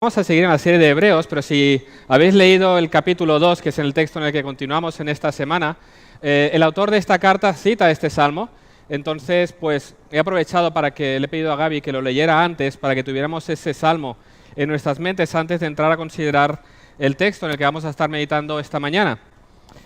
Vamos a seguir en la serie de Hebreos, pero si habéis leído el capítulo 2, que es el texto en el que continuamos en esta semana, el autor de esta carta cita este salmo. Entonces, pues he aprovechado para que le he pedido a Gaby que lo leyera antes, para que tuviéramos ese salmo en nuestras mentes antes de entrar a considerar el texto en el que vamos a estar meditando esta mañana.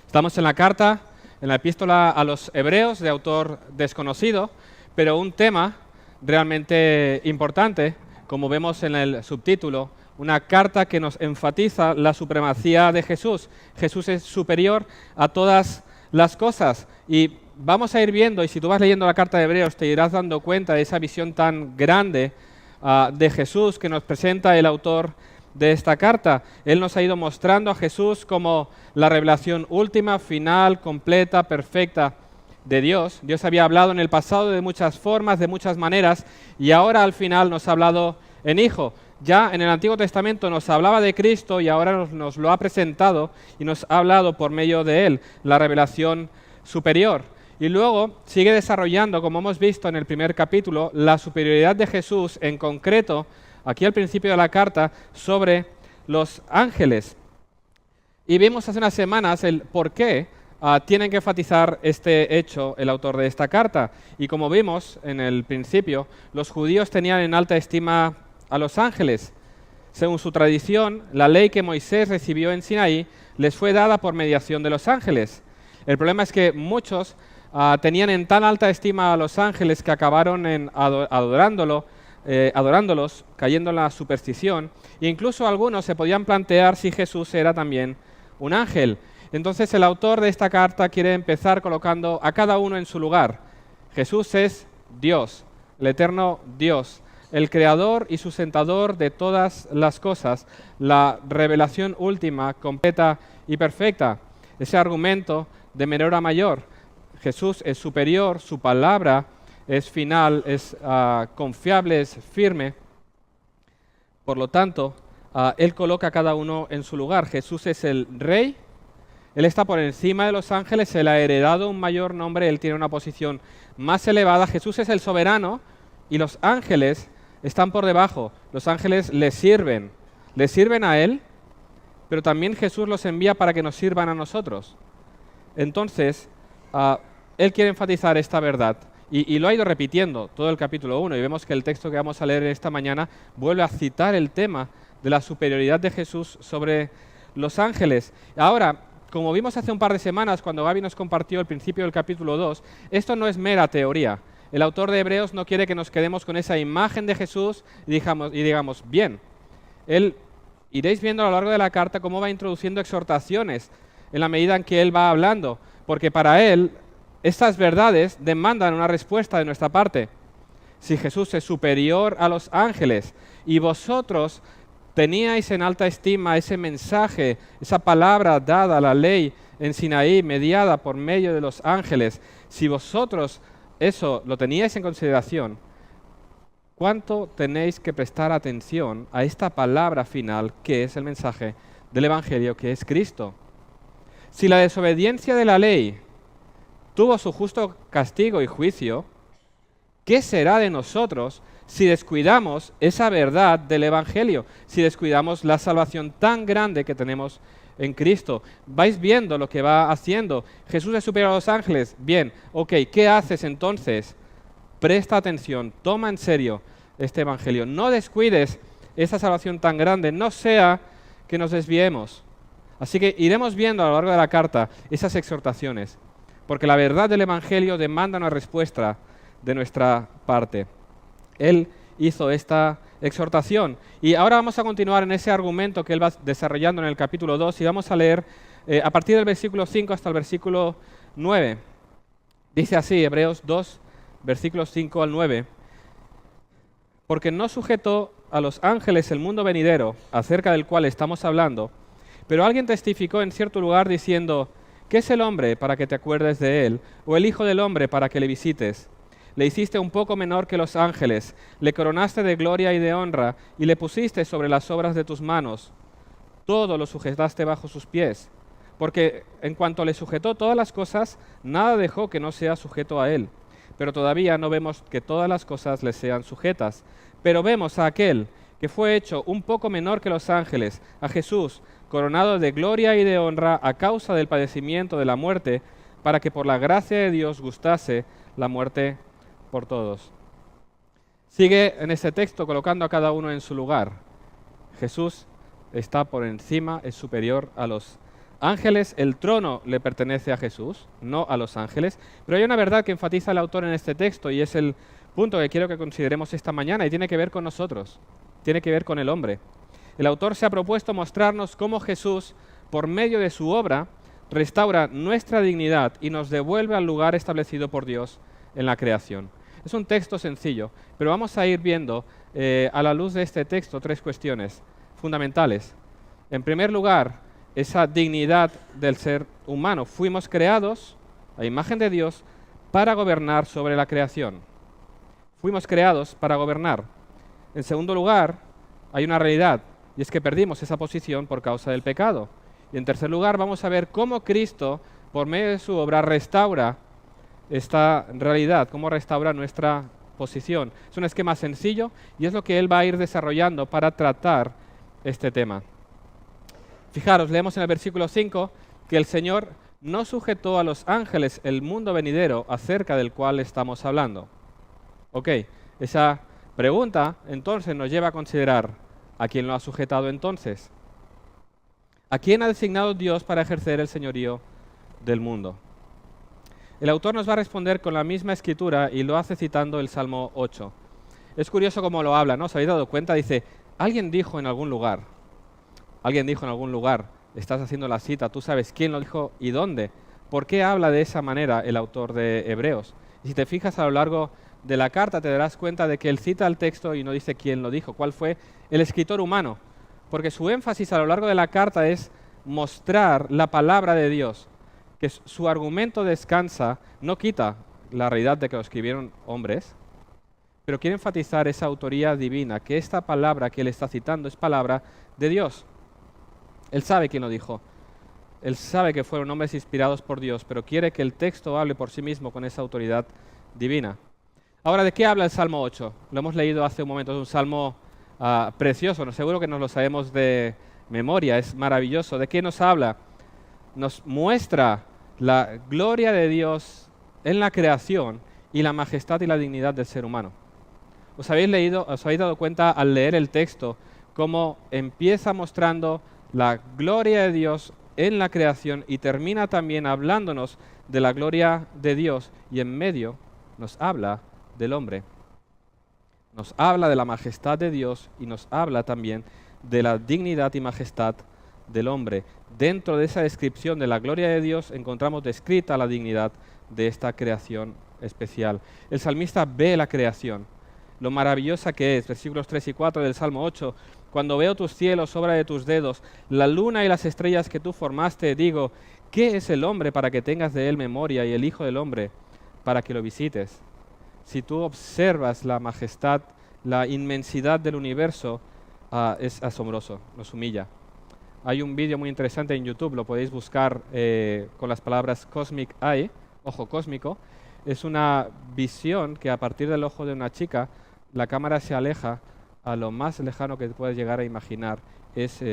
Estamos en la carta, en la epístola a los Hebreos, de autor desconocido, pero un tema realmente importante, como vemos en el subtítulo, una carta que nos enfatiza la supremacía de Jesús. Jesús es superior a todas las cosas. Y vamos a ir viendo, y si tú vas leyendo la carta de Hebreos, te irás dando cuenta de esa visión tan grande de Jesús que nos presenta el autor de esta carta. Él nos ha ido mostrando a Jesús como la revelación última, final, completa, perfecta de Dios. Dios había hablado en el pasado de muchas formas, de muchas maneras, y ahora al final nos ha hablado en Hijo. Ya en el Antiguo Testamento nos hablaba de Cristo y ahora nos lo ha presentado y nos ha hablado por medio de Él, la revelación superior. Y luego sigue desarrollando, como hemos visto en el primer capítulo, la superioridad de Jesús, en concreto, aquí al principio de la carta, sobre los ángeles. Y vimos hace unas semanas el por qué tienen que enfatizar este hecho el autor de esta carta. Y como vimos en el principio, los judíos tenían en alta estima a los ángeles. Según su tradición, la ley que Moisés recibió en Sinaí les fue dada por mediación de los ángeles. El problema es que muchos tenían en tan alta estima a los ángeles que acabaron adorándolos, cayendo en la superstición, e incluso algunos se podían plantear si Jesús era también un ángel. Entonces el autor de esta carta quiere empezar colocando a cada uno en su lugar. Jesús es Dios, el eterno Dios, el creador y sustentador de todas las cosas, la revelación última, completa y perfecta. Ese argumento de menor a mayor. Jesús es superior, su palabra es final, es confiable, es firme. Por lo tanto, Él coloca a cada uno en su lugar. Jesús es el Rey, Él está por encima de los ángeles, Él ha heredado un mayor nombre, Él tiene una posición más elevada. Jesús es el soberano y los ángeles están por debajo. Los ángeles le sirven a Él, pero también Jesús los envía para que nos sirvan a nosotros. Entonces, Él quiere enfatizar esta verdad y lo ha ido repitiendo todo el capítulo 1 y vemos que el texto que vamos a leer esta mañana vuelve a citar el tema de la superioridad de Jesús sobre los ángeles. Ahora, como vimos hace un par de semanas cuando Gaby nos compartió el principio del capítulo 2, esto no es mera teoría. El autor de Hebreos no quiere que nos quedemos con esa imagen de Jesús y digamos, bien. Él, iréis viendo a lo largo de la carta cómo va introduciendo exhortaciones en la medida en que Él va hablando, porque para Él estas verdades demandan una respuesta de nuestra parte. Si Jesús es superior a los ángeles y vosotros teníais en alta estima ese mensaje, esa palabra dada, la ley en Sinaí, mediada por medio de los ángeles, si vosotros eso lo teníais en consideración, ¿cuánto tenéis que prestar atención a esta palabra final que es el mensaje del Evangelio, que es Cristo? Si la desobediencia de la ley tuvo su justo castigo y juicio, ¿qué será de nosotros si descuidamos esa verdad del Evangelio? Si descuidamos la salvación tan grande que tenemos en Cristo. Vais viendo lo que va haciendo. Jesús es superior a los ángeles. Bien, ok, ¿qué haces entonces? Presta atención, toma en serio este Evangelio. No descuides esa salvación tan grande, no sea que nos desviemos. Así que iremos viendo a lo largo de la carta esas exhortaciones, porque la verdad del Evangelio demanda una respuesta de nuestra parte. Él hizo esta exhortación. Y ahora vamos a continuar en ese argumento que él va desarrollando en el capítulo 2 y vamos a leer a partir del versículo 5 hasta el versículo 9. Dice así, Hebreos 2, versículos 5 al 9. Porque no sujetó a los ángeles el mundo venidero, acerca del cual estamos hablando, pero alguien testificó en cierto lugar diciendo, ¿qué es el hombre para que te acuerdes de él? ¿O el hijo del hombre para que le visites? Le hiciste un poco menor que los ángeles, le coronaste de gloria y de honra, y le pusiste sobre las obras de tus manos. Todo lo sujetaste bajo sus pies, porque en cuanto le sujetó todas las cosas, nada dejó que no sea sujeto a él. Pero todavía no vemos que todas las cosas le sean sujetas. Pero vemos a aquel que fue hecho un poco menor que los ángeles, a Jesús, coronado de gloria y de honra a causa del padecimiento de la muerte, para que por la gracia de Dios gustase la muerte por todos. Sigue en este texto colocando a cada uno en su lugar. Jesús está por encima, es superior a los ángeles. El trono le pertenece a Jesús, no a los ángeles. Pero hay una verdad que enfatiza el autor en este texto y es el punto que quiero que consideremos esta mañana y tiene que ver con nosotros, tiene que ver con el hombre. El autor se ha propuesto mostrarnos cómo Jesús, por medio de su obra, restaura nuestra dignidad y nos devuelve al lugar establecido por Dios en la creación. Es un texto sencillo, pero vamos a ir viendo a la luz de este texto 3 cuestiones fundamentales. En primer lugar, esa dignidad del ser humano. Fuimos creados a imagen de Dios para gobernar sobre la creación. Fuimos creados para gobernar. En segundo lugar, hay una realidad, y es que perdimos esa posición por causa del pecado. Y en tercer lugar, vamos a ver cómo Cristo, por medio de su obra, restaura esta realidad, cómo restaura nuestra posición. Es un esquema sencillo y es lo que él va a ir desarrollando para tratar este tema. Fijaros, leemos en el versículo 5 que el Señor no sujetó a los ángeles el mundo venidero acerca del cual estamos hablando. Ok, esa pregunta entonces nos lleva a considerar ¿a quién lo ha sujetado entonces? ¿A quién ha designado Dios para ejercer el señorío del mundo? El autor nos va a responder con la misma escritura y lo hace citando el Salmo 8. Es curioso cómo lo habla, ¿no? ¿Os habéis dado cuenta? Dice, alguien dijo en algún lugar, estás haciendo la cita, tú sabes quién lo dijo y dónde. ¿Por qué habla de esa manera el autor de Hebreos? Y si te fijas a lo largo de la carta te darás cuenta de que él cita el texto y no dice quién lo dijo, cuál fue el escritor humano. Porque su énfasis a lo largo de la carta es mostrar la palabra de Dios, que su argumento descansa, no quita la realidad de que lo escribieron hombres, pero quiere enfatizar esa autoría divina, que esta palabra que él está citando es palabra de Dios. Él sabe quién lo dijo, él sabe que fueron hombres inspirados por Dios, pero quiere que el texto hable por sí mismo con esa autoridad divina. Ahora, ¿de qué habla el Salmo 8? Lo hemos leído hace un momento, es un salmo precioso, no seguro que nos lo sabemos de memoria, es maravilloso. ¿De qué nos habla? Nos muestra la gloria de Dios en la creación y la majestad y la dignidad del ser humano. ¿Os habéis dado cuenta al leer el texto cómo empieza mostrando la gloria de Dios en la creación y termina también hablándonos de la gloria de Dios y en medio nos habla del hombre? Nos habla de la majestad de Dios y nos habla también de la dignidad y majestad del hombre. Dentro de esa descripción de la gloria de Dios encontramos descrita la dignidad de esta creación especial. El salmista ve la creación, lo maravillosa que es, versículos 3 y 4 del Salmo 8, cuando veo tus cielos, obra de tus dedos, la luna y las estrellas que tú formaste, digo, ¿qué es el hombre para que tengas de él memoria y el hijo del hombre para que lo visites? Si tú observas la majestad, la inmensidad del universo, es asombroso, nos humilla. Hay un vídeo muy interesante en YouTube, lo podéis buscar con las palabras Cosmic Eye, ojo cósmico. Es una visión que a partir del ojo de una chica, la cámara se aleja a lo más lejano que puedes llegar a imaginar. Es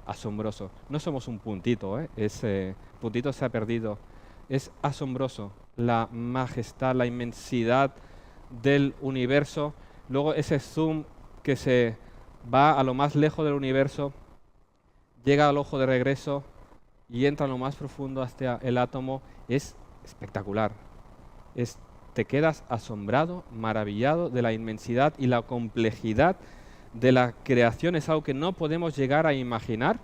asombroso. No somos un puntito, puntito se ha perdido. Es asombroso la majestad, la inmensidad del universo. Luego ese zoom que se va a lo más lejos del universo, llega al ojo de regreso y entra en lo más profundo hasta el átomo. Es espectacular. Te quedas asombrado, maravillado de la inmensidad y la complejidad de la creación. Es algo que no podemos llegar a imaginar.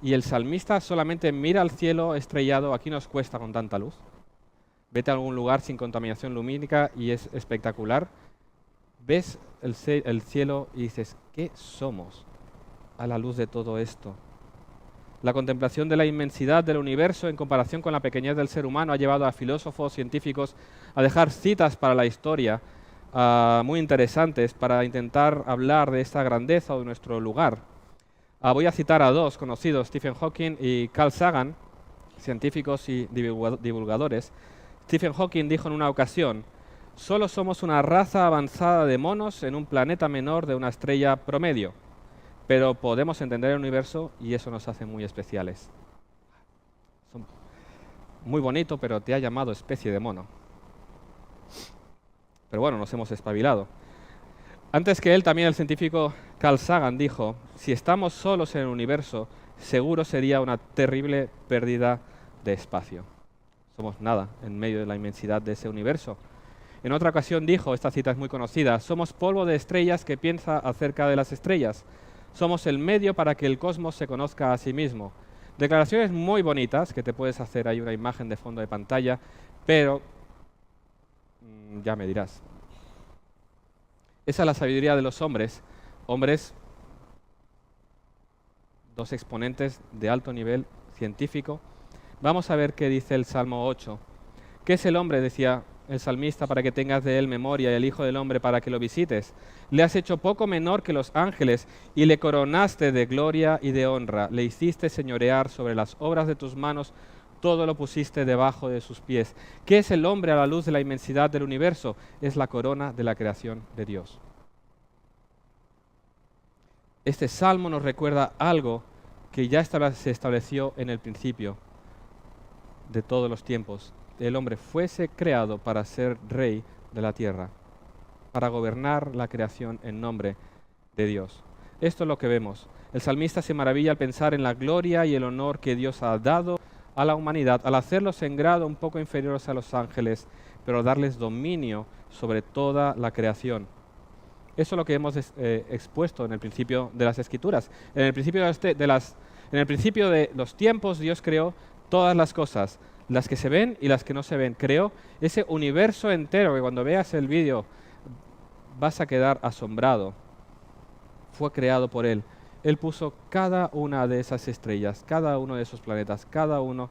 Y el salmista solamente mira al cielo estrellado. Aquí nos cuesta con tanta luz. Vete a algún lugar sin contaminación lumínica y es espectacular. Ves el cielo y dices, ¿qué somos a la luz de todo esto? La contemplación de la inmensidad del universo en comparación con la pequeñez del ser humano ha llevado a filósofos, científicos a dejar citas para la historia muy interesantes para intentar hablar de esta grandeza o de nuestro lugar. Voy a citar a dos conocidos, Stephen Hawking y Carl Sagan, científicos y divulgadores. Stephen Hawking dijo en una ocasión, Solo somos una raza avanzada de monos en un planeta menor de una estrella promedio, pero podemos entender el universo y eso nos hace muy especiales. Son muy bonito, pero te ha llamado especie de mono. Pero bueno, nos hemos espabilado. Antes que él, también el científico Carl Sagan dijo, si estamos solos en el universo, seguro sería una terrible pérdida de espacio. Somos nada en medio de la inmensidad de ese universo. En otra ocasión dijo, esta cita es muy conocida, somos polvo de estrellas que piensa acerca de las estrellas. Somos el medio para que el cosmos se conozca a sí mismo. Declaraciones muy bonitas, que te puedes hacer ahí una imagen de fondo de pantalla, pero ya me dirás. Esa es la sabiduría de los hombres. Hombres, dos exponentes de alto nivel científico. Vamos a ver qué dice el Salmo 8. ¿Qué es el hombre?, decía el salmista, para que tengas de él memoria, y el Hijo del Hombre para que lo visites. Le has hecho poco menor que los ángeles, y le coronaste de gloria y de honra. Le hiciste señorear sobre las obras de tus manos, todo lo pusiste debajo de sus pies. ¿Qué es el hombre a la luz de la inmensidad del universo? Es la corona de la creación de Dios. Este salmo nos recuerda algo que ya se estableció en el principio de todos los tiempos. El hombre fuese creado para ser rey de la tierra, para gobernar la creación en nombre de Dios. Esto es lo que vemos. El salmista se maravilla al pensar en la gloria y el honor que Dios ha dado a la humanidad, al hacerlos en grado un poco inferiores a los ángeles, pero darles dominio sobre toda la creación. Eso es lo que hemos expuesto en el principio de las Escrituras. En el principio de los tiempos, Dios creó todas las cosas, las que se ven y las que no se ven. Creó ese universo entero que cuando veas el vídeo vas a quedar asombrado. Fue creado por Él. Él puso cada una de esas estrellas, cada uno de esos planetas, cada uno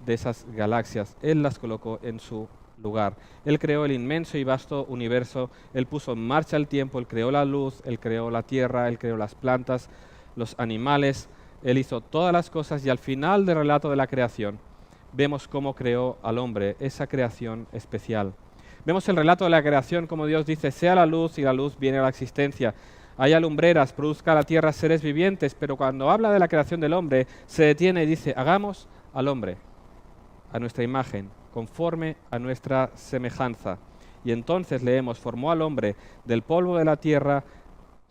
de esas galaxias. Él las colocó en su lugar. Él creó el inmenso y vasto universo. Él puso en marcha el tiempo. Él creó la luz. Él creó la tierra. Él creó las plantas, los animales. Él hizo todas las cosas y al final del relato de la creación vemos cómo creó al hombre, esa creación especial. Vemos el relato de la creación como Dios dice, sea la luz y la luz viene a la existencia. Haya lumbreras, produzca la tierra seres vivientes, pero cuando habla de la creación del hombre, se detiene y dice, hagamos al hombre a nuestra imagen, conforme a nuestra semejanza. Y entonces leemos, formó al hombre del polvo de la tierra,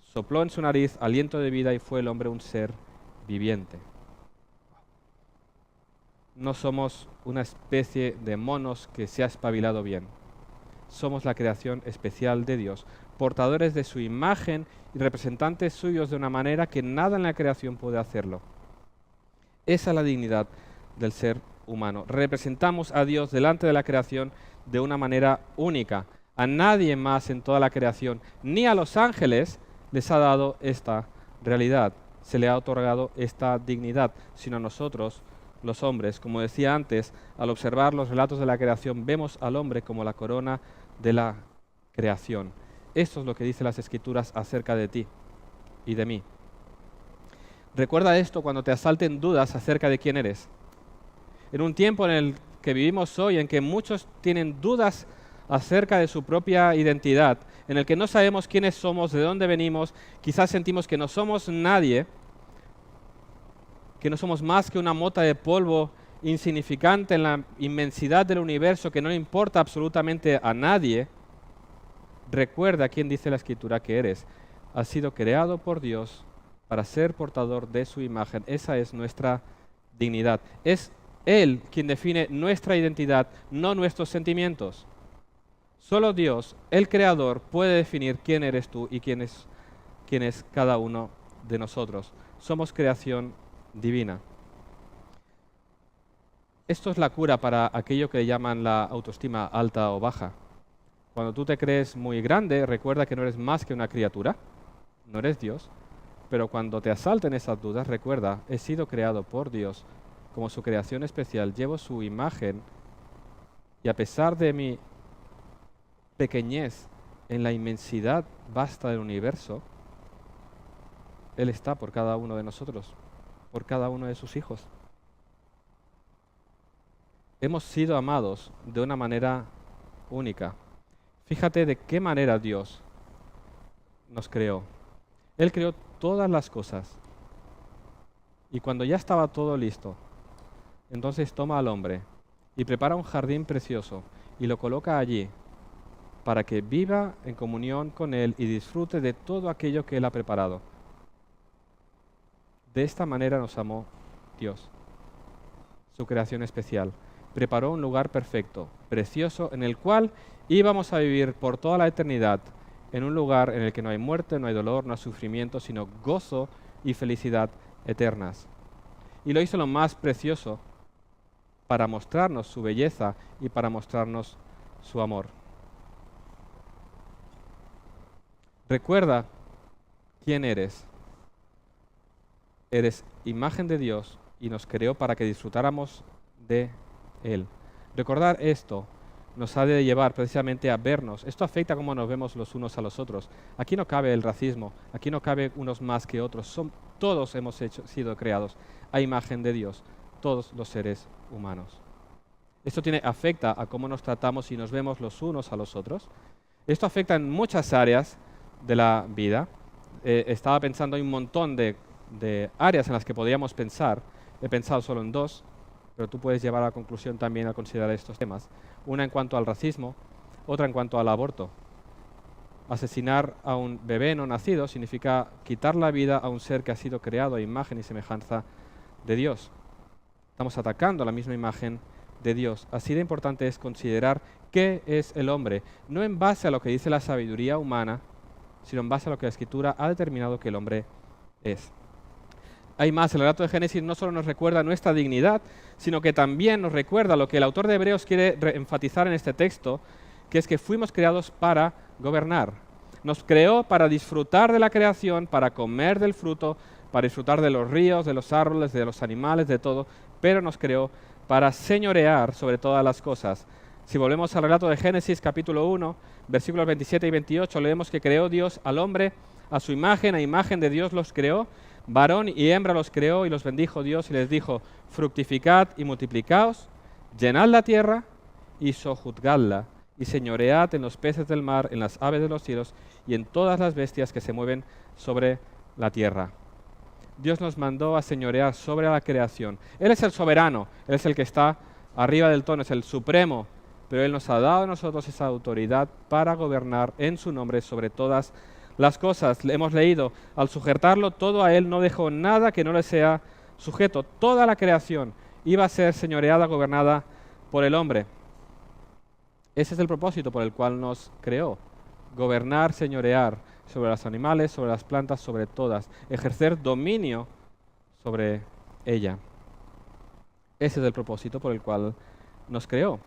sopló en su nariz aliento de vida y fue el hombre un ser viviente. No somos una especie de monos que se ha espabilado bien. Somos la creación especial de Dios, portadores de su imagen y representantes suyos de una manera que nada en la creación puede hacerlo. Esa es la dignidad del ser humano. Representamos a Dios delante de la creación de una manera única. A nadie más en toda la creación, ni a los ángeles, les ha dado esta realidad. Se le ha otorgado esta dignidad, sino a nosotros, los hombres. Como decía antes, al observar los relatos de la creación, vemos al hombre como la corona de la creación. Esto es lo que dicen las Escrituras acerca de ti y de mí. Recuerda esto cuando te asalten dudas acerca de quién eres. En un tiempo en el que vivimos hoy, en que muchos tienen dudas acerca de su propia identidad, en el que no sabemos quiénes somos, de dónde venimos, quizás sentimos que no somos nadie, que no somos más que una mota de polvo insignificante en la inmensidad del universo, que no le importa absolutamente a nadie. Recuerda quién dice la Escritura que eres. Has sido creado por Dios para ser portador de su imagen. Esa es nuestra dignidad. Es Él quien define nuestra identidad, no nuestros sentimientos. Solo Dios, el Creador, puede definir quién eres tú y quién es cada uno de nosotros. Somos creación divina. Esto es la cura para aquello que llaman la autoestima alta o baja. Cuando tú te crees muy grande, recuerda que no eres más que una criatura, no eres Dios, pero cuando te asalten esas dudas, recuerda, he sido creado por Dios como su creación especial, llevo su imagen y a pesar de mi pequeñez en la inmensidad vasta del universo, Él está por cada uno de nosotros, por cada uno de sus hijos. Hemos sido amados de una manera única. Fíjate de qué manera Dios nos creó. Él creó todas las cosas. Y cuando ya estaba todo listo, entonces toma al hombre y prepara un jardín precioso y lo coloca allí para que viva en comunión con Él y disfrute de todo aquello que Él ha preparado. De esta manera nos amó Dios, su creación especial. Preparó un lugar perfecto, precioso, en el cual íbamos a vivir por toda la eternidad, en un lugar en el que no hay muerte, no hay dolor, no hay sufrimiento, sino gozo y felicidad eternas. Y lo hizo lo más precioso para mostrarnos su belleza y para mostrarnos su amor. Recuerda quién eres. Eres imagen de Dios y nos creó para que disfrutáramos de Él. Recordar esto nos ha de llevar precisamente a vernos. Esto afecta cómo nos vemos los unos a los otros. Aquí no cabe el racismo, aquí no cabe unos más que otros. Todos hemos sido creados a imagen de Dios, todos los seres humanos. Esto afecta a cómo nos tratamos y nos vemos los unos a los otros. Esto afecta en muchas áreas de la vida. Estaba pensando en un montón de áreas en las que podríamos pensar. He pensado solo en dos, pero tú puedes llevar a la conclusión también al considerar estos temas. Una en cuanto al racismo, otra en cuanto al aborto. Asesinar a un bebé no nacido significa quitar la vida a un ser que ha sido creado a imagen y semejanza de Dios. Estamos atacando la misma imagen de Dios. Así de importante es considerar qué es el hombre, no en base a lo que dice la sabiduría humana, sino en base a lo que la Escritura ha determinado que el hombre es. Hay más, el relato de Génesis no solo nos recuerda nuestra dignidad, sino que también nos recuerda lo que el autor de Hebreos quiere enfatizar en este texto, que es que fuimos creados para gobernar. Nos creó para disfrutar de la creación, para comer del fruto, para disfrutar de los ríos, de los árboles, de los animales, de todo, pero nos creó para señorear sobre todas las cosas. Si volvemos al relato de Génesis capítulo 1, versículos 27 y 28, leemos que creó Dios al hombre a su imagen, a imagen de Dios los creó, varón y hembra los creó y los bendijo Dios y les dijo, fructificad y multiplicaos, llenad la tierra y sojuzgadla, y señoread en los peces del mar, en las aves de los cielos y en todas las bestias que se mueven sobre la tierra. Dios nos mandó a señorear sobre la creación. Él es el soberano, Él es el que está arriba del trono, es el supremo, pero Él nos ha dado a nosotros esa autoridad para gobernar en su nombre sobre todas las cosas. Hemos leído, al sujetarlo todo a Él no dejó nada que no le sea sujeto. Toda la creación iba a ser señoreada, gobernada por el hombre. Ese es el propósito por el cual nos creó. Gobernar, señorear sobre los animales, sobre las plantas, sobre todas. Ejercer dominio sobre ella. Ese es el propósito por el cual nos creó.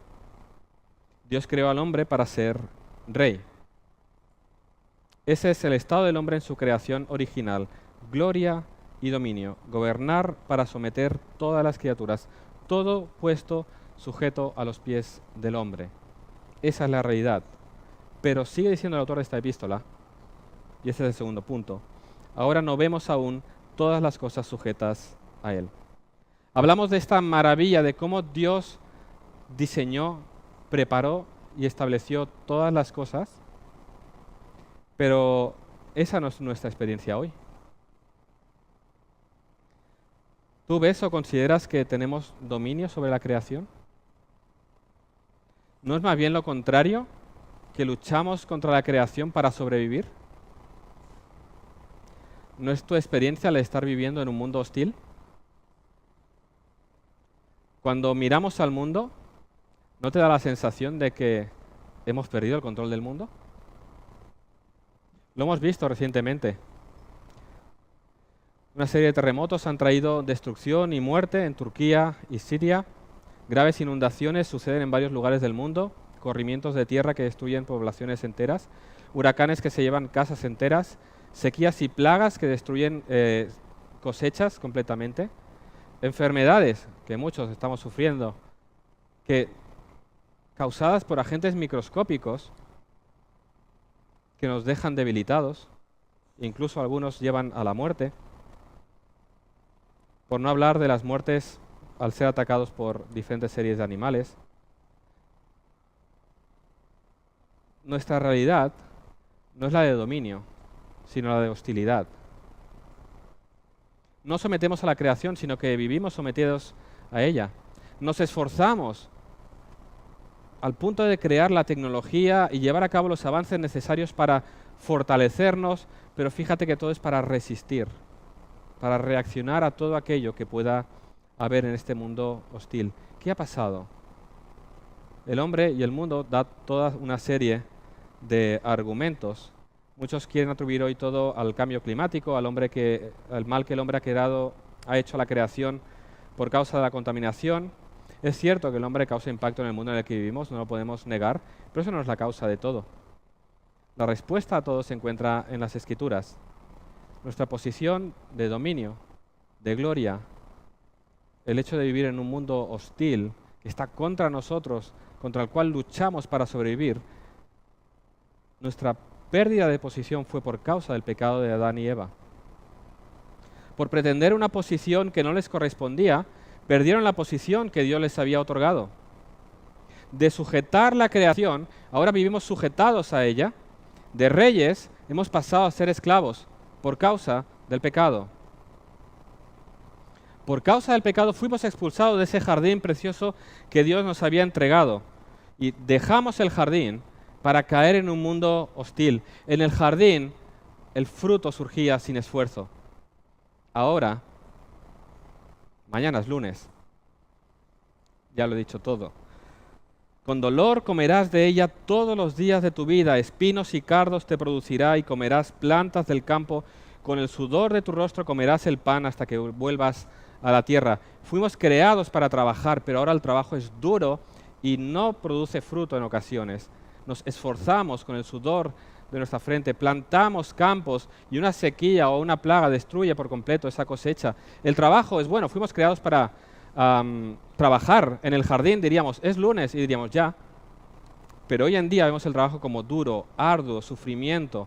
Dios creó al hombre para ser rey. Ese es el estado del hombre en su creación original. Gloria y dominio. Gobernar para someter todas las criaturas. Todo puesto sujeto a los pies del hombre. Esa es la realidad. Pero sigue diciendo el autor de esta epístola, y ese es el segundo punto, ahora no vemos aún todas las cosas sujetas a Él. Hablamos de esta maravilla de cómo Dios diseñó, preparó y estableció todas las cosas, pero esa no es nuestra experiencia hoy. ¿Tú ves o consideras que tenemos dominio sobre la creación? ¿No es más bien lo contrario, que luchamos contra la creación para sobrevivir? ¿No es tu experiencia al estar viviendo en un mundo hostil? Cuando miramos al mundo, ¿no te da la sensación de que hemos perdido el control del mundo? Lo hemos visto recientemente. Una serie de terremotos han traído destrucción y muerte en Turquía y Siria. Graves inundaciones suceden en varios lugares del mundo, corrimientos de tierra que destruyen poblaciones enteras, huracanes que se llevan casas enteras, sequías y plagas que destruyen cosechas completamente, enfermedades que muchos estamos sufriendo, que causadas por agentes microscópicos que nos dejan debilitados, incluso algunos llevan a la muerte, por no hablar de las muertes al ser atacados por diferentes series de animales. nuestra realidad no es la de dominio, sino la de hostilidad. No sometemos a la creación, sino que vivimos sometidos a ella. Nos esforzamos al punto de crear la tecnología y llevar a cabo los avances necesarios para fortalecernos, pero fíjate que todo es para resistir, para reaccionar a todo aquello que pueda haber en este mundo hostil. ¿Qué ha pasado? El hombre y el mundo da toda una serie de argumentos. Muchos quieren atribuir hoy todo al cambio climático, al mal que el hombre ha hecho a la creación por causa de la contaminación. Es cierto que el hombre causa impacto en el mundo en el que vivimos, no lo podemos negar, pero eso no es la causa de todo. La respuesta a todo se encuentra en las Escrituras. Nuestra posición de dominio, de gloria, el hecho de vivir en un mundo hostil, que está contra nosotros, contra el cual luchamos para sobrevivir, nuestra pérdida de posición fue por causa del pecado de Adán y Eva. Por pretender una posición que no les correspondía, perdieron la posición que Dios les había otorgado. De sujetar la creación, ahora vivimos sujetados a ella. De reyes hemos pasado a ser esclavos por causa del pecado. Por causa del pecado fuimos expulsados de ese jardín precioso que Dios nos había entregado. Y dejamos el jardín para caer en un mundo hostil. En el jardín el fruto surgía sin esfuerzo. Ahora, mañana es lunes. Ya lo he dicho todo. Con dolor comerás de ella todos los días de tu vida. Espinos y cardos te producirá y comerás plantas del campo. Con el sudor de tu rostro comerás el pan hasta que vuelvas a la tierra. Fuimos creados para trabajar, pero ahora el trabajo es duro y no produce fruto en ocasiones. Nos esforzamos con el sudor de nuestra frente, plantamos campos y una sequía o una plaga destruye por completo esa cosecha. El trabajo es bueno, fuimos creados para trabajar en el jardín, diríamos, es lunes y diríamos ya. Pero hoy en día vemos el trabajo como duro, arduo, sufrimiento.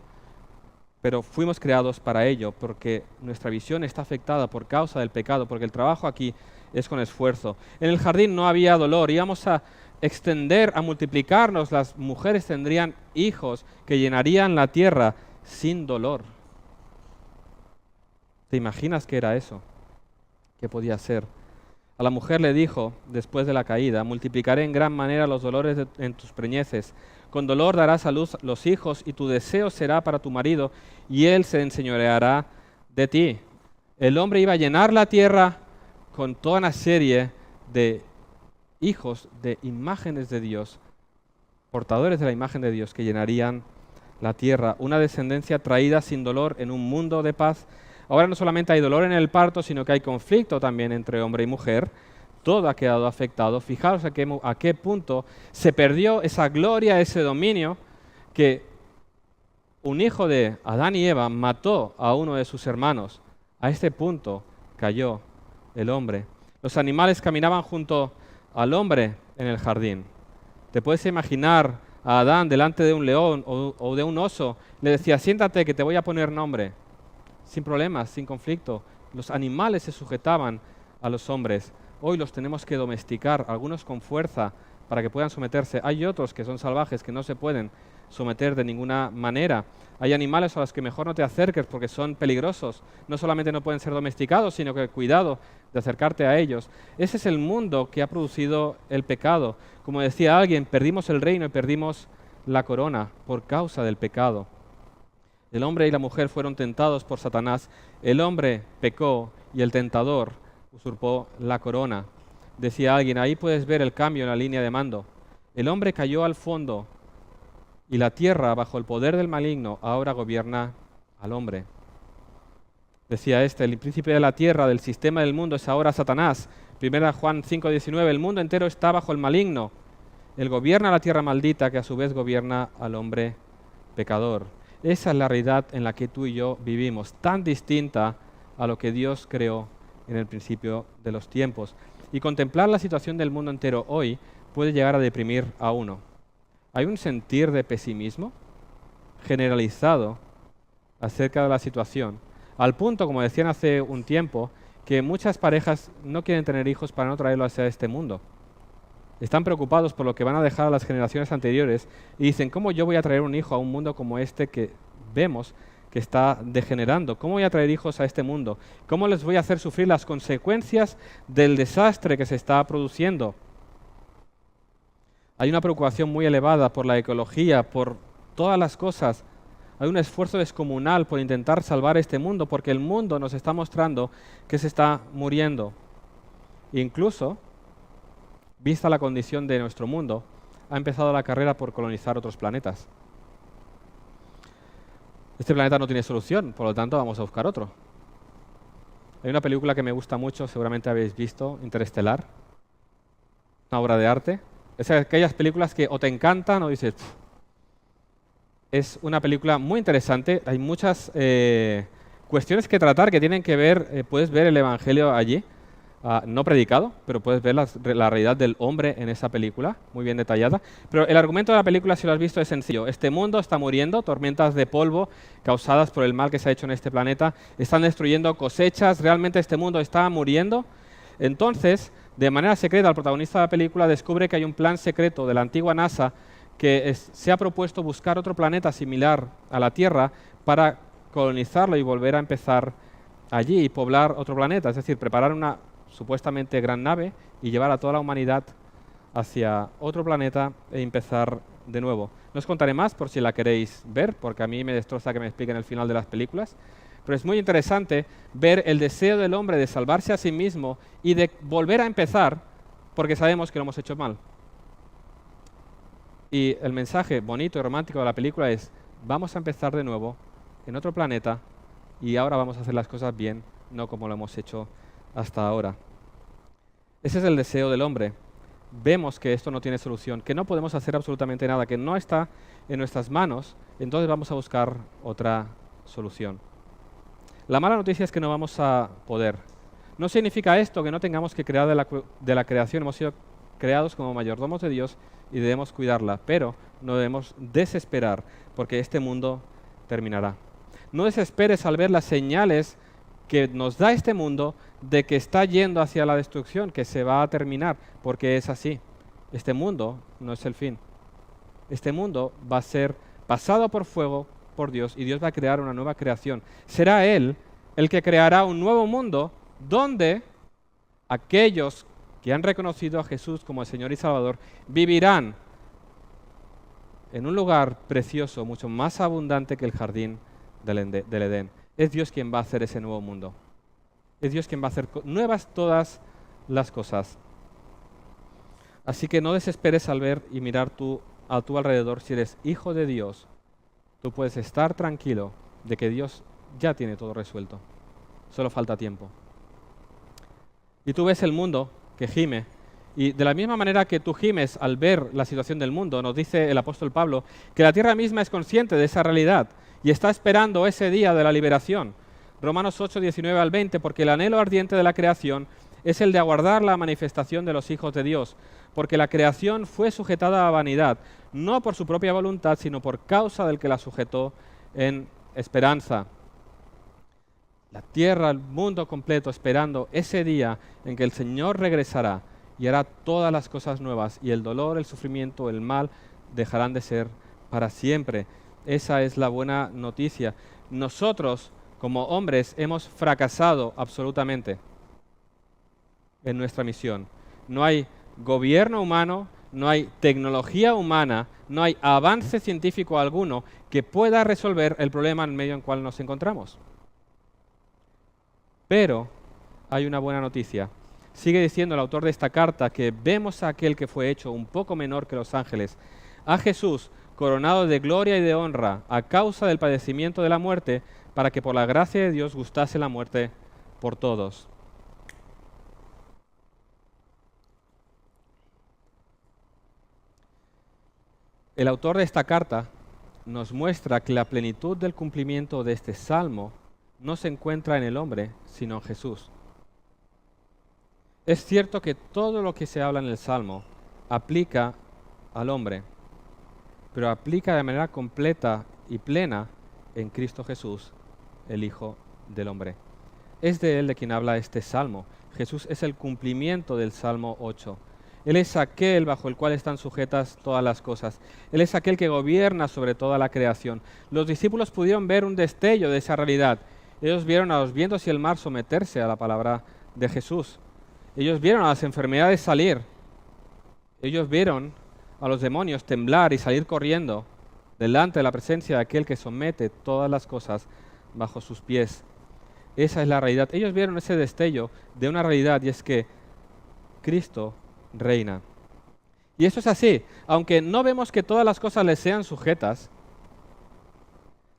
Pero fuimos creados para ello, porque nuestra visión está afectada por causa del pecado, porque el trabajo aquí es con esfuerzo. En el jardín no había dolor, íbamos a extender, a multiplicarnos, las mujeres tendrían hijos que llenarían la tierra sin dolor. ¿Te imaginas qué era eso? ¿Qué podía ser? A la mujer le dijo, después de la caída, multiplicaré en gran manera los dolores en tus preñeces. Con dolor darás a luz los hijos y tu deseo será para tu marido y él se enseñoreará de ti. El hombre iba a llenar la tierra con toda una serie de hijos de imágenes de Dios, portadores de la imagen de Dios que llenarían la tierra. Una descendencia traída sin dolor en un mundo de paz. Ahora no solamente hay dolor en el parto, sino que hay conflicto también entre hombre y mujer. Todo ha quedado afectado. Fijaos a qué punto se perdió esa gloria, ese dominio, que un hijo de Adán y Eva mató a uno de sus hermanos. A este punto cayó el hombre. Los animales caminaban junto al hombre en el jardín. ¿Te puedes imaginar a Adán delante de un león o de un oso? Le decía, siéntate que te voy a poner nombre. Sin problemas, sin conflicto. Los animales se sujetaban a los hombres. Hoy los tenemos que domesticar, algunos con fuerza, para que puedan someterse. Hay otros que son salvajes, que no se pueden someter de ninguna manera. Hay animales a los que mejor no te acerques porque son peligrosos. No solamente no pueden ser domesticados, sino que cuidado de acercarte a ellos. Ese es el mundo que ha producido el pecado. Como decía alguien, perdimos el reino y perdimos la corona por causa del pecado. El hombre y la mujer fueron tentados por Satanás. El hombre pecó y el tentador usurpó la corona. Decía alguien, ahí puedes ver el cambio en la línea de mando. El hombre cayó al fondo y la tierra, bajo el poder del maligno, ahora gobierna al hombre. Decía el príncipe de la tierra, del sistema del mundo, es ahora Satanás. 1 Juan 5:19, el mundo entero está bajo el maligno. Él gobierna la tierra maldita, que a su vez gobierna al hombre pecador. Esa es la realidad en la que tú y yo vivimos, tan distinta a lo que Dios creó en el principio de los tiempos. Y contemplar la situación del mundo entero hoy puede llegar a deprimir a uno. Hay un sentir de pesimismo generalizado acerca de la situación, al punto, como decían hace un tiempo, que muchas parejas no quieren tener hijos para no traerlos hacia este mundo. Están preocupados por lo que van a dejar a las generaciones anteriores y dicen, ¿cómo yo voy a traer un hijo a un mundo como este que vemos que está degenerando? ¿Cómo voy a traer hijos a este mundo? ¿Cómo les voy a hacer sufrir las consecuencias del desastre que se está produciendo? Hay una preocupación muy elevada por la ecología, por todas las cosas. Hay un esfuerzo descomunal por intentar salvar este mundo, porque el mundo nos está mostrando que se está muriendo. Incluso, vista la condición de nuestro mundo, ha empezado la carrera por colonizar otros planetas. Este planeta no tiene solución, por lo tanto vamos a buscar otro. Hay una película que me gusta mucho, seguramente habéis visto, Interestelar, una obra de arte. Es aquellas películas que o te encantan o dices... "Pff". Es una película muy interesante, hay muchas cuestiones que tratar que tienen que ver, puedes ver el Evangelio allí, no predicado, pero puedes ver la realidad del hombre en esa película, muy bien detallada. Pero el argumento de la película, si lo has visto, es sencillo. Este mundo está muriendo, tormentas de polvo causadas por el mal que se ha hecho en este planeta, están destruyendo cosechas, realmente este mundo está muriendo. Entonces, de manera secreta, el protagonista de la película descubre que hay un plan secreto de la antigua NASA que se ha propuesto buscar otro planeta similar a la Tierra para colonizarlo y volver a empezar allí y poblar otro planeta, es decir, preparar una supuestamente gran nave y llevar a toda la humanidad hacia otro planeta e empezar de nuevo. No os contaré más por si la queréis ver, porque a mí me destroza que me expliquen el final de las películas, pero es muy interesante ver el deseo del hombre de salvarse a sí mismo y de volver a empezar porque sabemos que lo hemos hecho mal. Y el mensaje bonito y romántico de la película es, vamos a empezar de nuevo en otro planeta y ahora vamos a hacer las cosas bien, no como lo hemos hecho hasta ahora. Ese es el deseo del hombre. Vemos que esto no tiene solución, que no podemos hacer absolutamente nada, que no está en nuestras manos, entonces vamos a buscar otra solución. La mala noticia es que no vamos a poder. No significa esto que no tengamos que crear de la creación, hemos sido creados como mayordomos de Dios y debemos cuidarla, pero no debemos desesperar porque este mundo terminará. No desesperes al ver las señales que nos da este mundo de que está yendo hacia la destrucción, que se va a terminar, porque es así. Este mundo no es el fin. Este mundo va a ser pasado por fuego por Dios y Dios va a crear una nueva creación. Será Él el que creará un nuevo mundo donde aquellos que han reconocido a Jesús como el Señor y Salvador, vivirán en un lugar precioso, mucho más abundante que el jardín del Edén. Es Dios quien va a hacer ese nuevo mundo. Es Dios quien va a hacer nuevas todas las cosas. Así que no desesperes al ver y mirar a tu alrededor. Si eres hijo de Dios, tú puedes estar tranquilo de que Dios ya tiene todo resuelto. Solo falta tiempo. Y tú ves el mundo que gime. Y de la misma manera que tú gimes al ver la situación del mundo, nos dice el apóstol Pablo, que la tierra misma es consciente de esa realidad y está esperando ese día de la liberación. Romanos 8, 19 al 20, porque el anhelo ardiente de la creación es el de aguardar la manifestación de los hijos de Dios, porque la creación fue sujetada a vanidad, no por su propia voluntad, sino por causa del que la sujetó en esperanza. La tierra, el mundo completo esperando ese día en que el Señor regresará y hará todas las cosas nuevas y el dolor, el sufrimiento, el mal dejarán de ser para siempre. Esa es la buena noticia. Nosotros, como hombres, hemos fracasado absolutamente en nuestra misión. No hay gobierno humano, no hay tecnología humana, no hay avance científico alguno que pueda resolver el problema en medio en el cual nos encontramos. Pero hay una buena noticia. Sigue diciendo el autor de esta carta que vemos a aquel que fue hecho un poco menor que los ángeles, a Jesús coronado de gloria y de honra a causa del padecimiento de la muerte, para que por la gracia de Dios gustase la muerte por todos. El autor de esta carta nos muestra que la plenitud del cumplimiento de este salmo no se encuentra en el hombre, sino en Jesús. Es cierto que todo lo que se habla en el Salmo aplica al hombre, pero aplica de manera completa y plena en Cristo Jesús, el Hijo del Hombre. Es de Él de quien habla este Salmo. Jesús es el cumplimiento del Salmo 8. Él es aquel bajo el cual están sujetas todas las cosas. Él es aquel que gobierna sobre toda la creación. Los discípulos pudieron ver un destello de esa realidad. Ellos vieron a los vientos y el mar someterse a la palabra de Jesús. Ellos vieron a las enfermedades salir. Ellos vieron a los demonios temblar y salir corriendo delante de la presencia de aquel que somete todas las cosas bajo sus pies. Esa es la realidad. Ellos vieron ese destello de una realidad, y es que Cristo reina. Y eso es así. Aunque no vemos que todas las cosas le sean sujetas,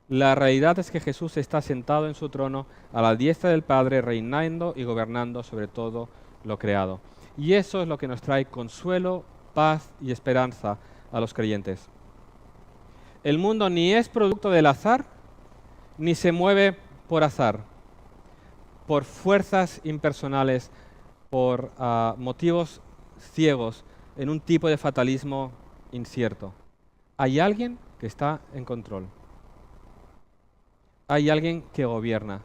la realidad es que Jesús está sentado en su trono a la diestra del Padre, reinando y gobernando sobre todo lo creado. Y eso es lo que nos trae consuelo, paz y esperanza a los creyentes. El mundo ni es producto del azar, ni se mueve por azar, por fuerzas impersonales, por motivos ciegos, en un tipo de fatalismo incierto. Hay alguien que está en control. Hay alguien que gobierna.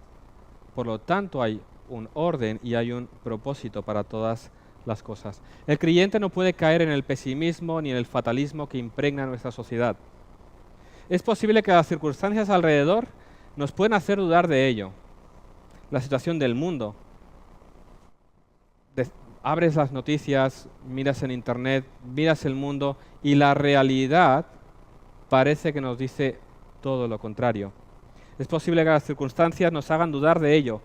Por lo tanto, hay un orden y hay un propósito para todas las cosas. El creyente no puede caer en el pesimismo ni en el fatalismo que impregna nuestra sociedad. Es posible que las circunstancias alrededor nos puedan hacer dudar de ello. La situación del mundo. Abres las noticias, miras en internet, miras el mundo y la realidad parece que nos dice todo lo contrario. Es posible que las circunstancias nos hagan dudar de ello,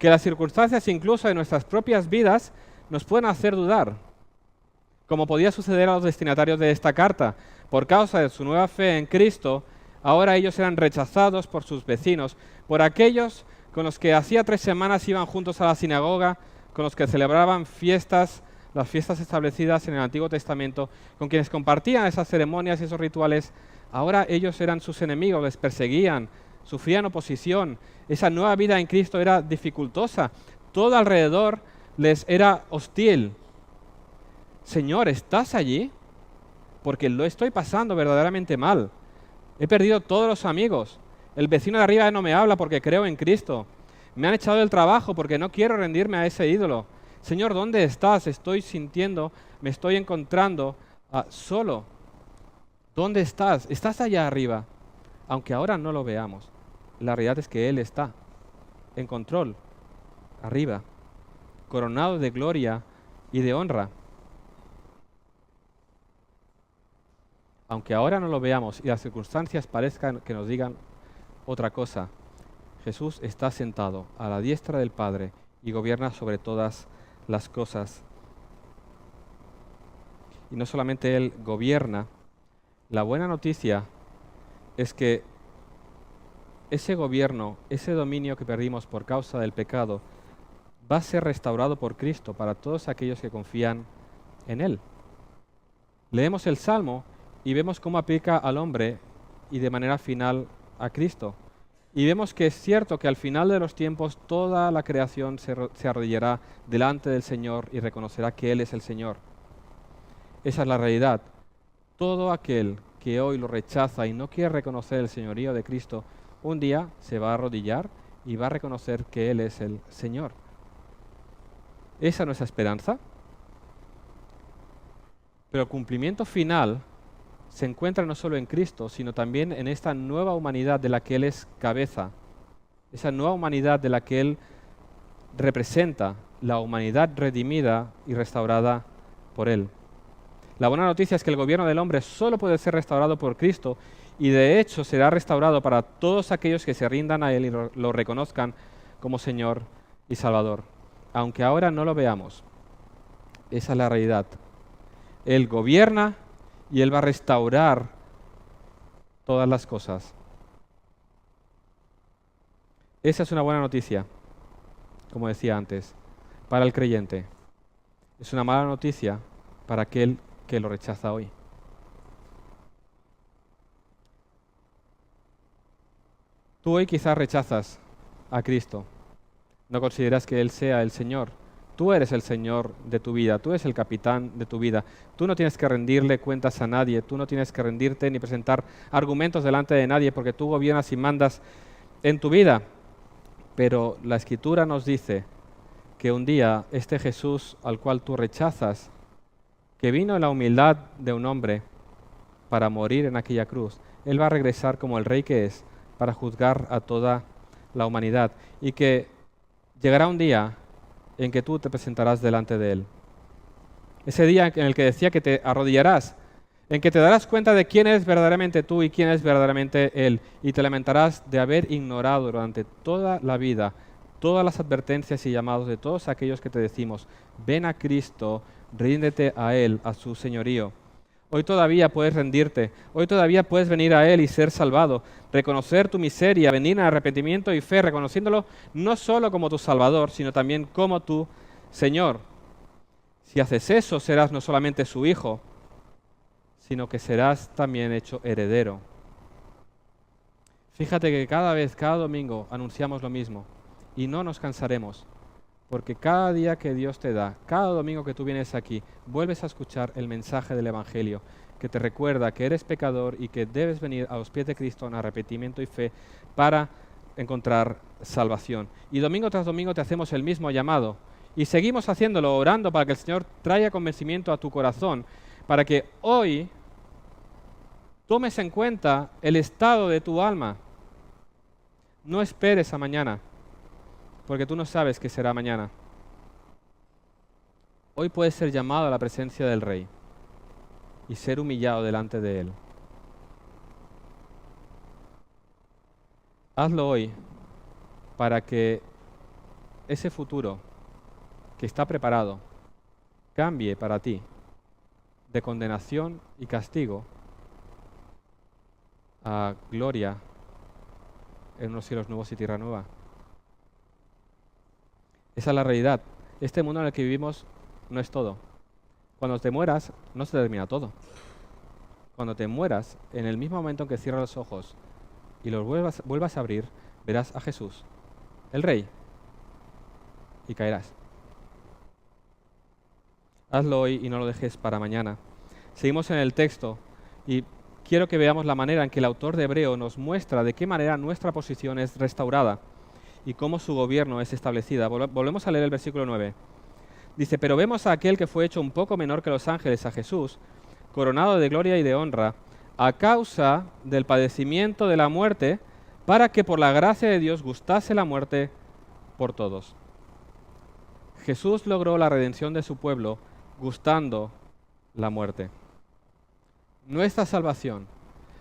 que las circunstancias incluso de nuestras propias vidas nos pueden hacer dudar, como podía suceder a los destinatarios de esta carta. Por causa de su nueva fe en Cristo, ahora ellos eran rechazados por sus vecinos, por aquellos con los que hacía 3 semanas iban juntos a la sinagoga, con los que celebraban fiestas, las fiestas establecidas en el Antiguo Testamento, con quienes compartían esas ceremonias y esos rituales. Ahora ellos eran sus enemigos, les perseguían, sufrían oposición. Esa nueva vida en Cristo era dificultosa. Todo alrededor les era hostil. Señor, ¿estás allí? Porque lo estoy pasando verdaderamente mal. He perdido todos los amigos. El vecino de arriba no me habla porque creo en Cristo. Me han echado del trabajo porque no quiero rendirme a ese ídolo. Señor, ¿dónde estás? Estoy sintiendo, me estoy encontrando solo. ¿Dónde estás? Estás allá arriba. Aunque ahora no lo veamos, la realidad es que Él está en control, arriba, coronado de gloria y de honra. Aunque ahora no lo veamos y las circunstancias parezcan que nos digan otra cosa, Jesús está sentado a la diestra del Padre y gobierna sobre todas las cosas. Y no solamente Él gobierna, la buena noticia es que ese gobierno, ese dominio que perdimos por causa del pecado, va a ser restaurado por Cristo para todos aquellos que confían en Él. Leemos el Salmo y vemos cómo aplica al hombre y de manera final a Cristo. Y vemos que es cierto que al final de los tiempos toda la creación se arrodillará delante del Señor y reconocerá que Él es el Señor. Esa es la realidad. Todo aquel que hoy lo rechaza y no quiere reconocer el señorío de Cristo, un día se va a arrodillar y va a reconocer que Él es el Señor. Esa es nuestra esperanza. Pero el cumplimiento final se encuentra no solo en Cristo, sino también en esta nueva humanidad de la que Él es cabeza, esa nueva humanidad de la que Él representa, la humanidad redimida y restaurada por Él. La buena noticia es que el gobierno del hombre solo puede ser restaurado por Cristo y de hecho será restaurado para todos aquellos que se rindan a Él y lo reconozcan como Señor y Salvador. Aunque ahora no lo veamos, esa es la realidad. Él gobierna y Él va a restaurar todas las cosas. Esa es una buena noticia, como decía antes, para el creyente. Es una mala noticia para aquel que lo rechaza hoy. Tú hoy quizás rechazas a Cristo. No consideras que Él sea el Señor. Tú eres el Señor de tu vida, tú eres el capitán de tu vida. Tú no tienes que rendirle cuentas a nadie, tú no tienes que rendirte ni presentar argumentos delante de nadie porque tú gobiernas y mandas en tu vida. Pero la Escritura nos dice que un día este Jesús al cual tú rechazas, que vino en la humildad de un hombre para morir en aquella cruz, Él va a regresar como el Rey que es para juzgar a toda la humanidad y que llegará un día en que tú te presentarás delante de Él. Ese día en el que decía que te arrodillarás, en que te darás cuenta de quién es verdaderamente tú y quién es verdaderamente Él, y te lamentarás de haber ignorado durante toda la vida todas las advertencias y llamados de todos aquellos que te decimos, ven a Cristo, ríndete a Él, a su señorío. Hoy todavía puedes rendirte, hoy todavía puedes venir a Él y ser salvado, reconocer tu miseria, venir en arrepentimiento y fe, reconociéndolo no solo como tu Salvador, sino también como tu Señor. Si haces eso, serás no solamente su hijo, sino que serás también hecho heredero. Fíjate que cada vez, cada domingo, anunciamos lo mismo y no nos cansaremos, porque cada día que Dios te da, cada domingo que tú vienes aquí, vuelves a escuchar el mensaje del Evangelio, que te recuerda que eres pecador y que debes venir a los pies de Cristo en arrepentimiento y fe para encontrar salvación. Y domingo tras domingo te hacemos el mismo llamado. Y seguimos haciéndolo, orando para que el Señor traiga convencimiento a tu corazón, para que hoy tomes en cuenta el estado de tu alma. No esperes a mañana, porque tú no sabes qué será mañana. Hoy puedes ser llamado a la presencia del Rey y ser humillado delante de Él. Hazlo hoy para que ese futuro que está preparado cambie para ti de condenación y castigo a gloria en unos cielos nuevos y tierra nueva. Esa es la realidad. Este mundo en el que vivimos no es todo. Cuando te mueras, no se termina todo. Cuando te mueras, en el mismo momento en que cierras los ojos y los vuelvas a abrir, verás a Jesús, el Rey, y caerás. Hazlo hoy y no lo dejes para mañana. Seguimos en el texto y quiero que veamos la manera en que el autor de Hebreo nos muestra de qué manera nuestra posición es restaurada y cómo su gobierno es establecida. Volvemos a leer el versículo 9. Dice, pero vemos a aquel que fue hecho un poco menor que los ángeles, a Jesús, coronado de gloria y de honra, a causa del padecimiento de la muerte, para que por la gracia de Dios gustase la muerte por todos. Jesús logró la redención de su pueblo gustando la muerte. Nuestra salvación,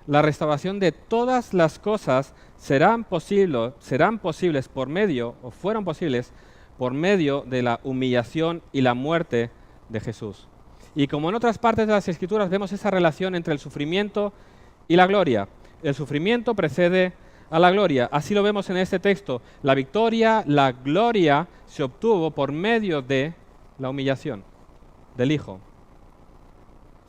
la restauración de todas las cosas serán posibles por medio, o fueron posibles, por medio de la humillación y la muerte de Jesús. Y como en otras partes de las Escrituras vemos esa relación entre el sufrimiento y la gloria. El sufrimiento precede a la gloria. Así lo vemos en este texto. La victoria, la gloria se obtuvo por medio de la humillación del Hijo.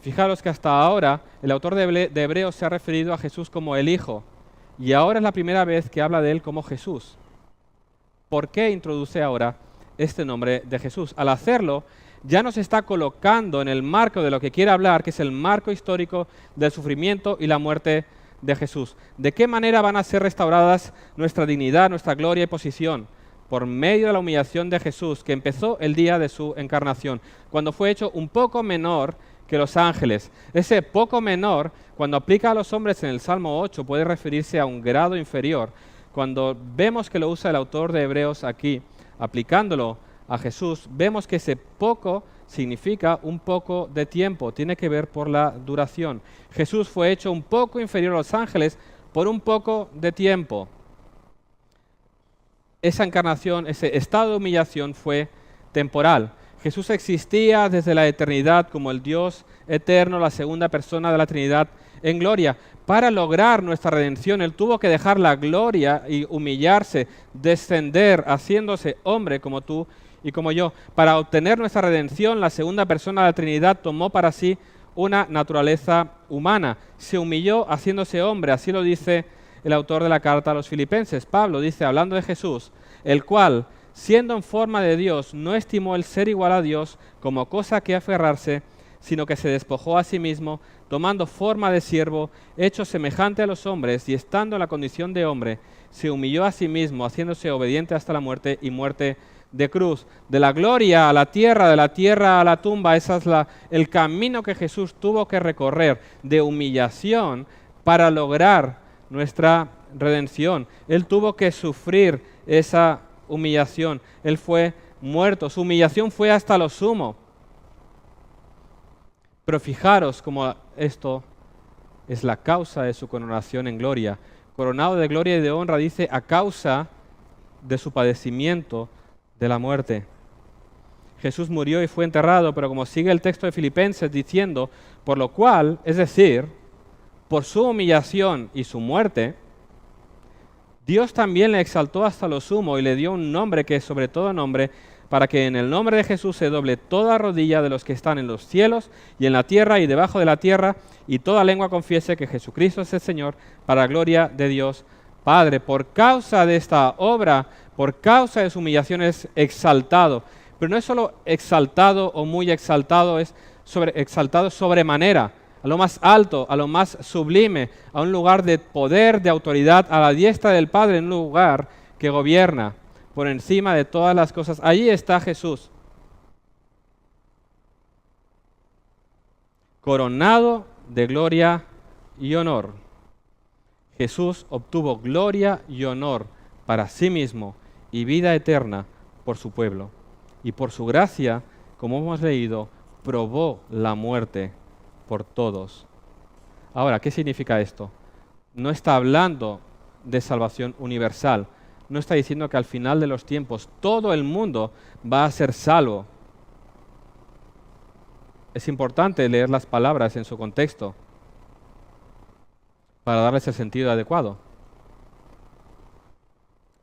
Fijaros que hasta ahora el autor de Hebreos se ha referido a Jesús como el Hijo. Y ahora es la primera vez que habla de Él como Jesús. ¿Por qué introduce ahora este nombre de Jesús? Al hacerlo, ya nos está colocando en el marco de lo que quiere hablar, que es el marco histórico del sufrimiento y la muerte de Jesús. ¿De qué manera van a ser restauradas nuestra dignidad, nuestra gloria y posición? Por medio de la humillación de Jesús, que empezó el día de su encarnación, cuando fue hecho un poco menor que los ángeles. Ese poco menor, cuando aplica a los hombres en el Salmo 8, puede referirse a un grado inferior. Cuando vemos que lo usa el autor de Hebreos aquí, aplicándolo a Jesús, vemos que ese poco significa un poco de tiempo, tiene que ver por la duración. Jesús fue hecho un poco inferior a los ángeles por un poco de tiempo. Esa encarnación, ese estado de humillación fue temporal. Jesús existía desde la eternidad como el Dios eterno, la segunda persona de la Trinidad en gloria. Para lograr nuestra redención, Él tuvo que dejar la gloria y humillarse, descender, haciéndose hombre como tú y como yo. Para obtener nuestra redención, la segunda persona de la Trinidad tomó para sí una naturaleza humana. Se humilló haciéndose hombre, así lo dice el autor de la carta a los Filipenses. Pablo dice, hablando de Jesús, el cual, siendo en forma de Dios, no estimó el ser igual a Dios como cosa que aferrarse, sino que se despojó a sí mismo, tomando forma de siervo, hecho semejante a los hombres, y estando en la condición de hombre, se humilló a sí mismo, haciéndose obediente hasta la muerte y muerte de cruz, de la gloria a la tierra, de la tierra a la tumba. Ese es el camino que Jesús tuvo que recorrer de humillación para lograr nuestra redención. Él tuvo que sufrir esa humillación. Él fue muerto. Su humillación fue hasta lo sumo. Pero fijaros cómo esto es la causa de su coronación en gloria. Coronado de gloria y de honra, dice, a causa de su padecimiento de la muerte. Jesús murió y fue enterrado, pero como sigue el texto de Filipenses diciendo, por lo cual, es decir, por su humillación y su muerte, Dios también le exaltó hasta lo sumo y le dio un nombre que es sobre todo nombre, para que en el nombre de Jesús se doble toda rodilla de los que están en los cielos y en la tierra y debajo de la tierra, y toda lengua confiese que Jesucristo es el Señor, para gloria de Dios Padre. Por causa de esta obra, por causa de su humillación es exaltado. Pero no es solo exaltado o muy exaltado, es exaltado sobremanera, a lo más alto, a lo más sublime, a un lugar de poder, de autoridad, a la diestra del Padre, en un lugar que gobierna por encima de todas las cosas. Allí está Jesús, coronado de gloria y honor. Jesús obtuvo gloria y honor para sí mismo y vida eterna por su pueblo. Y por su gracia, como hemos leído, probó la muerte por todos. Ahora, ¿qué significa esto? No está hablando de salvación universal. No está diciendo que al final de los tiempos todo el mundo va a ser salvo. Es importante leer las palabras en su contexto para darles el sentido adecuado.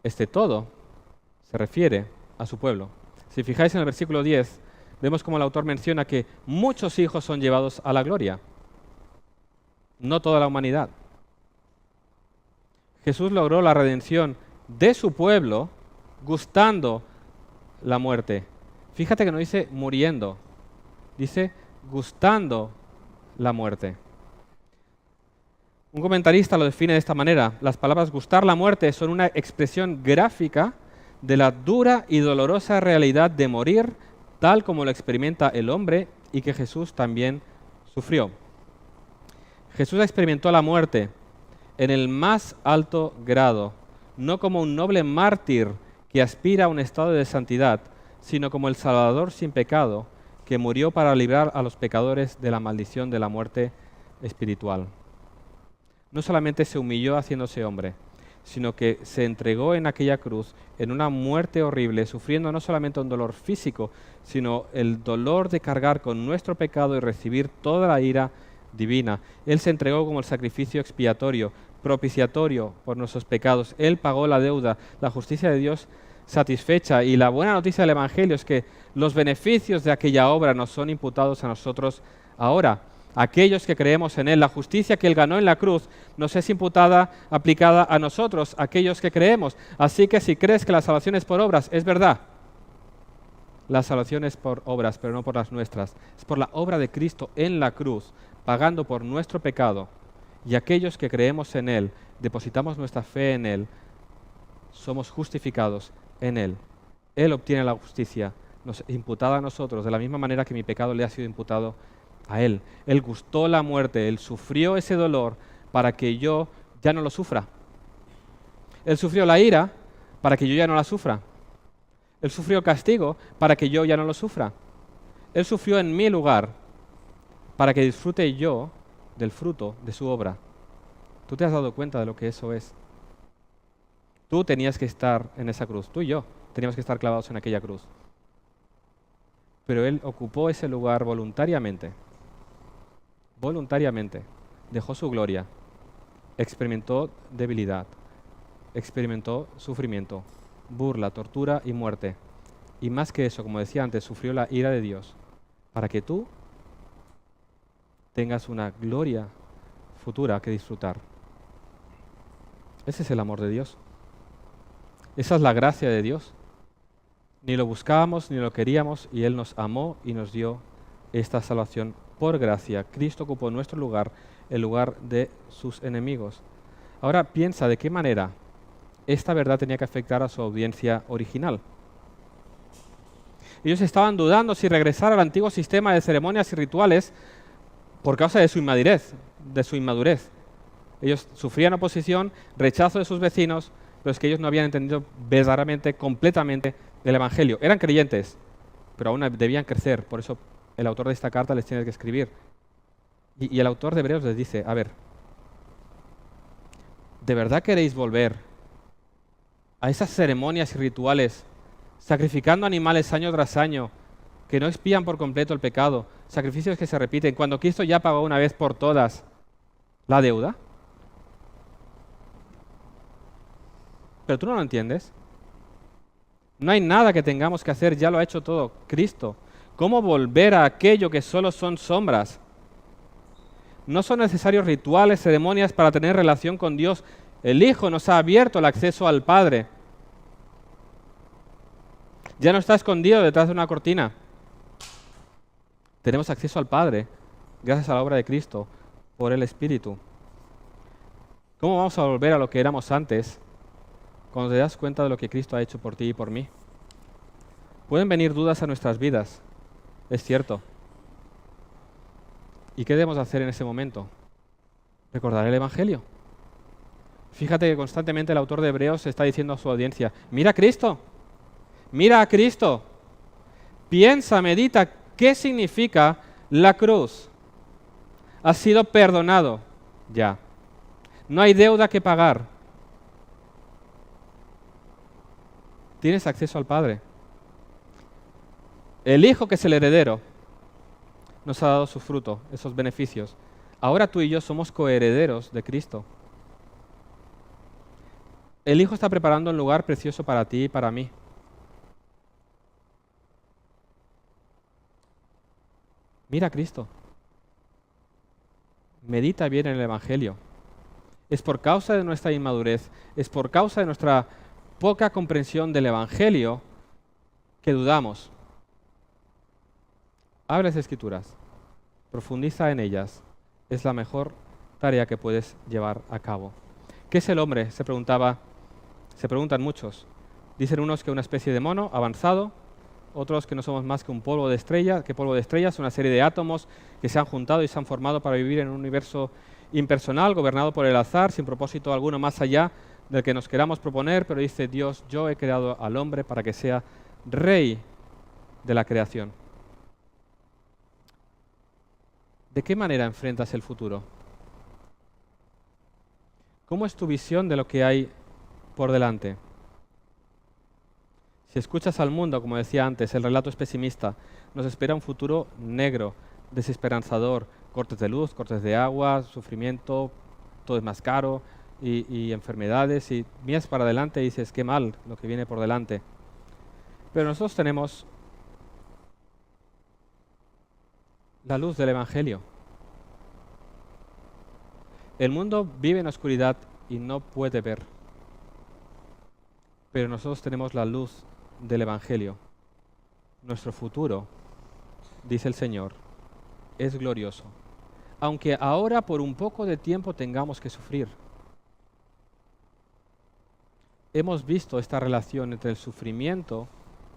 Este todo se refiere a su pueblo. Si fijáis en el versículo 10, vemos como el autor menciona que muchos hijos son llevados a la gloria. No toda la humanidad. Jesús logró la redención de su pueblo gustando la muerte. Fíjate que no dice muriendo, dice gustando la muerte. Un comentarista lo define de esta manera: las palabras gustar la muerte son una expresión gráfica de la dura y dolorosa realidad de morir, tal como lo experimenta el hombre y que Jesús también sufrió. Jesús experimentó la muerte en el más alto grado, no como un noble mártir que aspira a un estado de santidad, sino como el Salvador sin pecado que murió para librar a los pecadores de la maldición de la muerte espiritual. No solamente se humilló haciéndose hombre, sino que se entregó en aquella cruz en una muerte horrible, sufriendo no solamente un dolor físico, sino el dolor de cargar con nuestro pecado y recibir toda la ira divina. Él se entregó como el sacrificio expiatorio, propiciatorio por nuestros pecados. Él pagó la deuda, la justicia de Dios satisfecha. Y la buena noticia del Evangelio es que los beneficios de aquella obra nos son imputados a nosotros ahora. Aquellos que creemos en Él, la justicia que Él ganó en la cruz nos es imputada, aplicada a nosotros, aquellos que creemos. Así que si crees que la salvación es por obras, es verdad. La salvación es por obras, pero no por las nuestras. Es por la obra de Cristo en la cruz, pagando por nuestro pecado. Y aquellos que creemos en Él, depositamos nuestra fe en Él, somos justificados en Él. Él obtiene la justicia imputada a nosotros, de la misma manera que mi pecado le ha sido imputado a Él. Él gustó la muerte, Él sufrió ese dolor para que yo ya no lo sufra. Él sufrió la ira para que yo ya no la sufra. Él sufrió el castigo para que yo ya no lo sufra. Él sufrió en mi lugar para que disfrute yo del fruto de su obra. ¿Tú te has dado cuenta de lo que eso es? Tú tenías que estar en esa cruz, tú y yo teníamos que estar clavados en aquella cruz. Pero Él ocupó ese lugar voluntariamente. Voluntariamente. Dejó su gloria. Experimentó debilidad. Experimentó sufrimiento, burla, tortura y muerte. Y más que eso, como decía antes, sufrió la ira de Dios para que tú tengas una gloria futura que disfrutar. Ese es el amor de Dios. Esa es la gracia de Dios. Ni lo buscábamos ni lo queríamos y Él nos amó y nos dio esta salvación por gracia. Cristo ocupó nuestro lugar, el lugar de sus enemigos. Ahora piensa de qué manera esta verdad tenía que afectar a su audiencia original. Ellos estaban dudando si regresar al antiguo sistema de ceremonias y rituales por causa de su inmadurez. Ellos sufrían oposición, rechazo de sus vecinos, pero es que ellos no habían entendido verdaderamente, completamente el Evangelio. Eran creyentes, pero aún debían crecer. Por eso el autor de esta carta les tiene que escribir. Y el autor de Hebreos les dice, a ver, ¿de verdad queréis volver a esas ceremonias y rituales, sacrificando animales año tras año, que no expían por completo el pecado, sacrificios que se repiten, cuando Cristo ya pagó una vez por todas la deuda? Pero tú no lo entiendes. No hay nada que tengamos que hacer, ya lo ha hecho todo Cristo. ¿Cómo volver a aquello que solo son sombras? No son necesarios rituales, ceremonias para tener relación con Dios. El Hijo nos ha abierto el acceso al Padre. Ya no está escondido detrás de una cortina. Tenemos acceso al Padre gracias a la obra de Cristo por el Espíritu. ¿Cómo vamos a volver a lo que éramos antes cuando te das cuenta de lo que Cristo ha hecho por ti y por mí? Pueden venir dudas a nuestras vidas, es cierto. ¿Y qué debemos hacer en ese momento? Recordar el Evangelio. Fíjate que constantemente el autor de Hebreos está diciendo a su audiencia, mira a Cristo, mira a Cristo, piensa, medita, ¿qué significa la cruz? Has sido perdonado, ya. No hay deuda que pagar. Tienes acceso al Padre. El Hijo, que es el heredero, nos ha dado su fruto, esos beneficios. Ahora tú y yo somos coherederos de Cristo. El Hijo está preparando un lugar precioso para ti y para mí. Mira a Cristo. Medita bien en el Evangelio. Es por causa de nuestra inmadurez, es por causa de nuestra poca comprensión del Evangelio que dudamos. Abre las Escrituras, profundiza en ellas. Es la mejor tarea que puedes llevar a cabo. ¿Qué es el hombre? Se preguntan muchos. Dicen unos que una especie de mono avanzado, otros que no somos más que polvo de estrellas, una serie de átomos que se han juntado y se han formado para vivir en un universo impersonal, gobernado por el azar, sin propósito alguno más allá del que nos queramos proponer, pero dice Dios, yo he creado al hombre para que sea rey de la creación. ¿De qué manera enfrentas el futuro? ¿Cómo es tu visión de lo que hay por delante? Si escuchas al mundo, como decía antes, el relato es pesimista. Nos espera un futuro negro, desesperanzador, cortes de luz, cortes de agua, sufrimiento, todo es más caro y enfermedades. Y miras para adelante y dices, qué mal lo que viene por delante. Pero nosotros tenemos la luz del Evangelio. El mundo vive en oscuridad y no puede ver. Pero nosotros tenemos la luz del Evangelio. Nuestro futuro, dice el Señor, es glorioso. Aunque ahora por un poco de tiempo tengamos que sufrir. Hemos visto esta relación entre el sufrimiento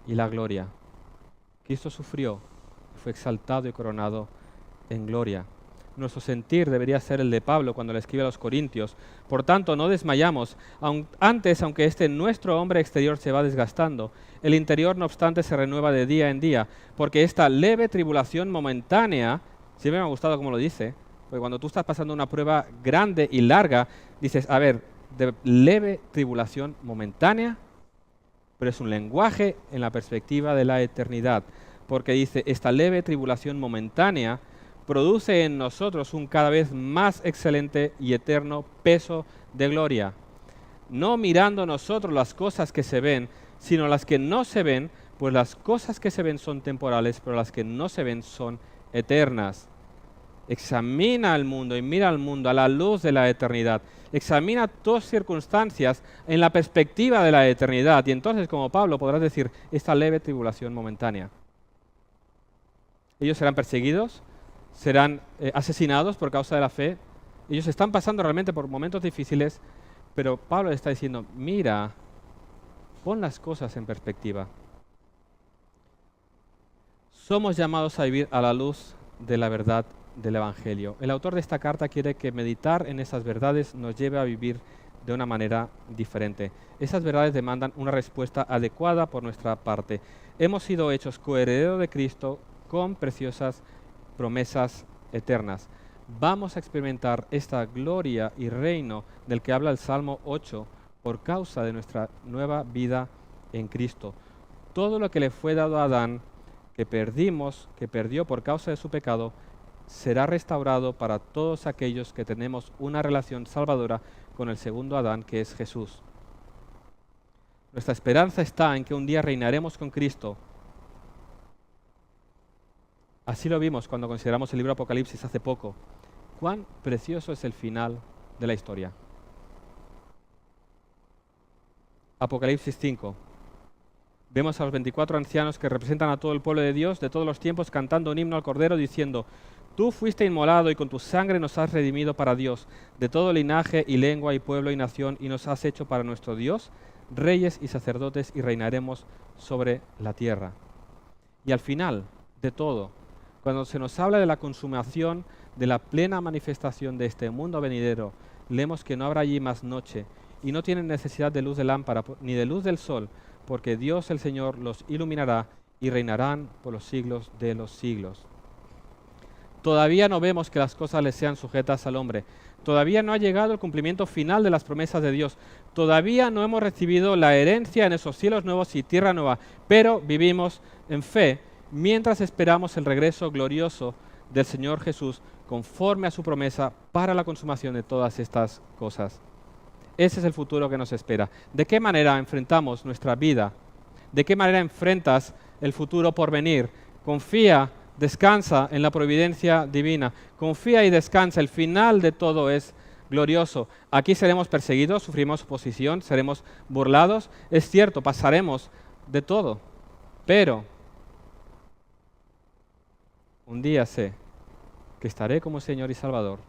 y la gloria. Cristo sufrió, fue exaltado y coronado en gloria. Nuestro sentir debería ser el de Pablo cuando le escribe a los Corintios. Por tanto, no desmayamos. Aunque nuestro hombre exterior se va desgastando, el interior, no obstante, se renueva de día en día, porque esta leve tribulación momentánea, siempre me ha gustado como lo dice, porque cuando tú estás pasando una prueba grande y larga, dices, a ver, de leve tribulación momentánea, pero es un lenguaje en la perspectiva de la eternidad, porque dice, esta leve tribulación momentánea produce en nosotros un cada vez más excelente y eterno peso de gloria, no mirando nosotros las cosas que se ven, sino las que no se ven, pues las cosas que se ven son temporales, pero las que no se ven son eternas. Examina al mundo y mira al mundo a la luz de la eternidad. Examina tus circunstancias en la perspectiva de la eternidad. Y entonces, como Pablo, podrás decir, esta leve tribulación momentánea. Ellos serán perseguidos, serán asesinados por causa de la fe. Ellos están pasando realmente por momentos difíciles, pero Pablo está diciendo, mira, pon las cosas en perspectiva. somos llamados a vivir a la luz de la verdad del Evangelio. El autor de esta carta quiere que meditar en esas verdades nos lleve a vivir de una manera diferente. Esas verdades demandan una respuesta adecuada por nuestra parte. Hemos sido hechos coherederos de Cristo con preciosas promesas eternas. Vamos a experimentar esta gloria y reino del que habla el Salmo 8 por causa de nuestra nueva vida en Cristo. Todo lo que le fue dado a Adán, que perdió por causa de su pecado, será restaurado para todos aquellos que tenemos una relación salvadora con el segundo Adán, que es Jesús. Nuestra esperanza está en que un día reinaremos con Cristo. Así lo vimos cuando consideramos el libro Apocalipsis hace poco. Cuán precioso es el final de la historia. Apocalipsis 5. Vemos a los 24 ancianos que representan a todo el pueblo de Dios de todos los tiempos cantando un himno al Cordero diciendo: Tú fuiste inmolado y con tu sangre nos has redimido para Dios, de todo linaje y lengua y pueblo y nación, y nos has hecho para nuestro Dios reyes y sacerdotes y reinaremos sobre la tierra. Y al final de todo, cuando se nos habla de la consumación, de la plena manifestación de este mundo venidero, leemos que no habrá allí más noche y no tienen necesidad de luz de lámpara ni de luz del sol, porque Dios el Señor los iluminará y reinarán por los siglos de los siglos. Todavía no vemos que las cosas le sean sujetas al hombre. Todavía no ha llegado el cumplimiento final de las promesas de Dios. Todavía no hemos recibido la herencia en esos cielos nuevos y tierra nueva, pero vivimos en fe mientras esperamos el regreso glorioso del Señor Jesús conforme a su promesa para la consumación de todas estas cosas. Ese es el futuro que nos espera. ¿De qué manera enfrentamos nuestra vida? ¿De qué manera enfrentas el futuro por venir? Confía, descansa en la providencia divina. Confía y descansa. El final de todo es glorioso. Aquí seremos perseguidos, sufrimos oposición, seremos burlados. Es cierto, pasaremos de todo. Pero un día sé que estaré como Señor y Salvador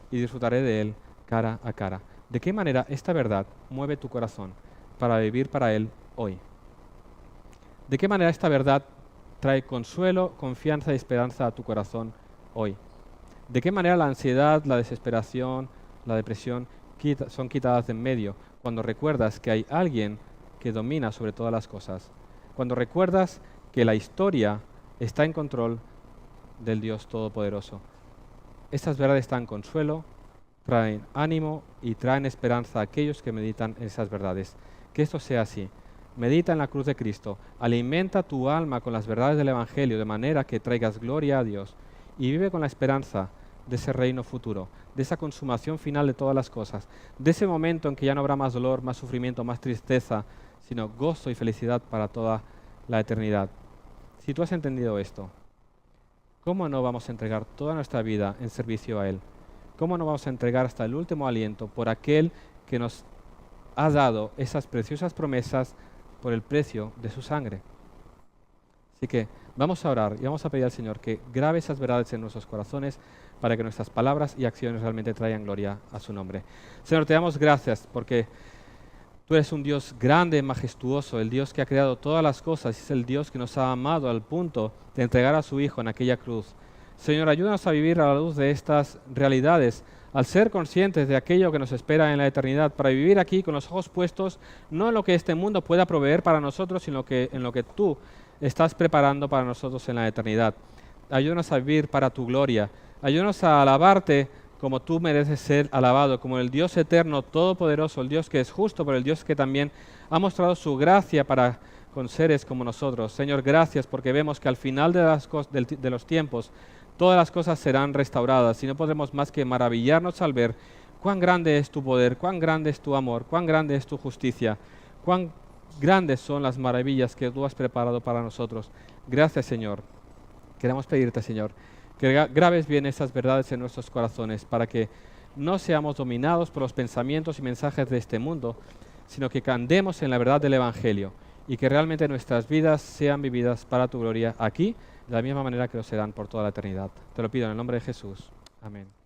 y disfrutaré de Él cara a cara. ¿De qué manera esta verdad mueve tu corazón para vivir para Él hoy? ¿De qué manera esta verdad trae consuelo, confianza y esperanza a tu corazón hoy? ¿De qué manera la ansiedad, la desesperación, la depresión son quitadas de en medio cuando recuerdas que hay alguien que domina sobre todas las cosas? Cuando recuerdas que la historia está en control del Dios Todopoderoso. Estas verdades dan consuelo, traen ánimo y traen esperanza a aquellos que meditan en esas verdades. Que esto sea así. Medita en la cruz de Cristo, alimenta tu alma con las verdades del Evangelio de manera que traigas gloria a Dios y vive con la esperanza de ese reino futuro, de esa consumación final de todas las cosas, de ese momento en que ya no habrá más dolor, más sufrimiento, más tristeza, sino gozo y felicidad para toda la eternidad. Si tú has entendido esto, ¿cómo no vamos a entregar toda nuestra vida en servicio a Él? ¿Cómo no vamos a entregar hasta el último aliento por aquel que nos ha dado esas preciosas promesas por el precio de su sangre? Así que vamos a orar y vamos a pedir al Señor que grabe esas verdades en nuestros corazones para que nuestras palabras y acciones realmente traigan gloria a su nombre. Señor, te damos gracias porque tú eres un Dios grande, majestuoso, el Dios que ha creado todas las cosas y es el Dios que nos ha amado al punto de entregar a su Hijo en aquella cruz. Señor, ayúdanos a vivir a la luz de estas realidades, al ser conscientes de aquello que nos espera en la eternidad, para vivir aquí con los ojos puestos no en lo que este mundo pueda proveer para nosotros, sino en lo que tú estás preparando para nosotros en la eternidad. Ayúdanos a vivir para tu gloria. Ayúdanos a alabarte como tú mereces ser alabado, como el Dios eterno, todopoderoso, el Dios que es justo, pero el Dios que también ha mostrado su gracia para con seres como nosotros. Señor, gracias porque vemos que al final de los tiempos todas las cosas serán restauradas y no podremos más que maravillarnos al ver cuán grande es tu poder, cuán grande es tu amor, cuán grande es tu justicia, cuán grandes son las maravillas que tú has preparado para nosotros. Gracias, Señor. Queremos pedirte, Señor, que grabes bien esas verdades en nuestros corazones para que no seamos dominados por los pensamientos y mensajes de este mundo, sino que andemos en la verdad del Evangelio y que realmente nuestras vidas sean vividas para tu gloria aquí, de la misma manera que lo serán por toda la eternidad. Te lo pido en el nombre de Jesús. Amén.